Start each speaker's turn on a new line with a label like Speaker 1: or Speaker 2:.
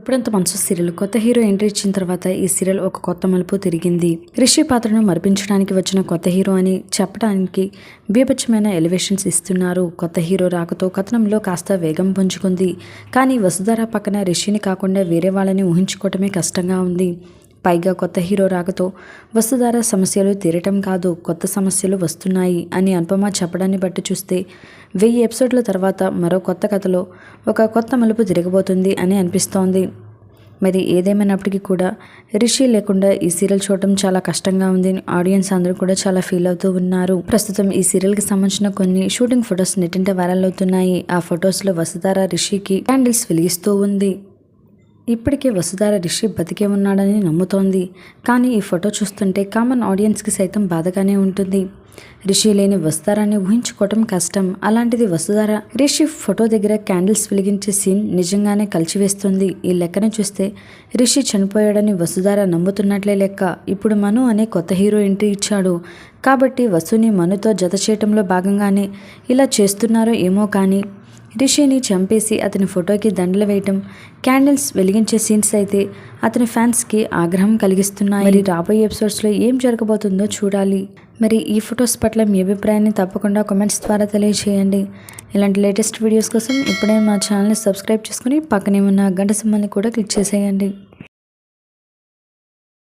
Speaker 1: ఇప్పుడంత మనసు సీరియల్ కొత్త hero entry ఇచ్చిన తర్వాత ఈ సీరియల్ ఒక కొత్త మలుపు తిరిగింది. రిషి పాత్రను మరిపించడానికి వచ్చిన కొత్త హీరో అని చెప్పడానికి బీభత్సమైన ఎలివేషన్స్ ఇస్తున్నారు. కొత్త హీరో రాకతో కథనంలో కాస్త వేగం పుంజుకుంది. కానీ వసుధార పక్కన రిషిని కాకుండా వేరే వాళ్ళని ఊహించుకోవటమే కష్టంగా ఉంది. పైగా కొత్త హీరో రాకతో వసుధార సమస్యలు తీరటం కాదు, కొత్త సమస్యలు వస్తున్నాయి అని అనుపమ చెప్పడాన్ని బట్టి చూస్తే 1000 ఎపిసోడ్ల తర్వాత మరో కొత్త కథలో ఒక కొత్త మలుపు తిరగబోతుంది అని అనిపిస్తోంది. మరి ఏదేమైనప్పటికీ కూడా రిషి లేకుండా ఈ సీరియల్ చూడటం చాలా కష్టంగా ఉంది. ఆడియన్స్ అందరూ కూడా చాలా ఫీల్ అవుతూ ఉన్నారు. ప్రస్తుతం ఈ సీరియల్కి సంబంధించిన కొన్ని షూటింగ్ ఫొటోస్ నెట్టింట వైరల్ అవుతున్నాయి. ఆ ఫొటోస్లో వసుధార రిషికి క్యాండిల్స్ వెలిగిస్తూ ఉంది. ఇప్పటికే వసుధార రిషి బతికే ఉన్నాడని నమ్ముతోంది. కానీ ఈ ఫోటో చూస్తుంటే కామన్ ఆడియన్స్కి సైతం బాధగానే ఉంటుంది. రిషి లేని వసుధారాన్ని ఊహించుకోవటం కష్టం. అలాంటిది వసుధార రిషి ఫోటో దగ్గర క్యాండిల్స్ వెలిగించే సీన్ నిజంగానే కలిచివేస్తుంది. ఈ లెక్కన చూస్తే రిషి చనిపోయాడని వసుధార నమ్ముతున్నట్లే లెక్క. ఇప్పుడు మను అనే కొత్త హీరో ఎంట్రీ ఇచ్చాడు కాబట్టి వసుని మనుతో జత చేయటంలో భాగంగానే ఇలా చేస్తున్నారో ఏమో. కానీ రిషిని చంపేసి అతని ఫోటోకి దండలు వేయటం, క్యాండిల్స్ వెలిగించే సీన్స్ అయితే అతని ఫ్యాన్స్కి ఆగ్రహం కలిగిస్తున్నాయి. మరి రాబోయే ఎపిసోడ్స్లో ఏం జరగబోతుందో చూడాలి. మరి ఈ ఫొటోస్ పట్ల మీ అభిప్రాయాన్ని తప్పకుండా కామెంట్స్ ద్వారా తెలియజేయండి. ఇలాంటి లేటెస్ట్ వీడియోస్ కోసం ఇప్పుడే మా ఛానల్ని సబ్స్క్రైబ్ చేసుకుని పక్కనే ఉన్న గంట సింబల్ని కూడా క్లిక్ చేసేయండి.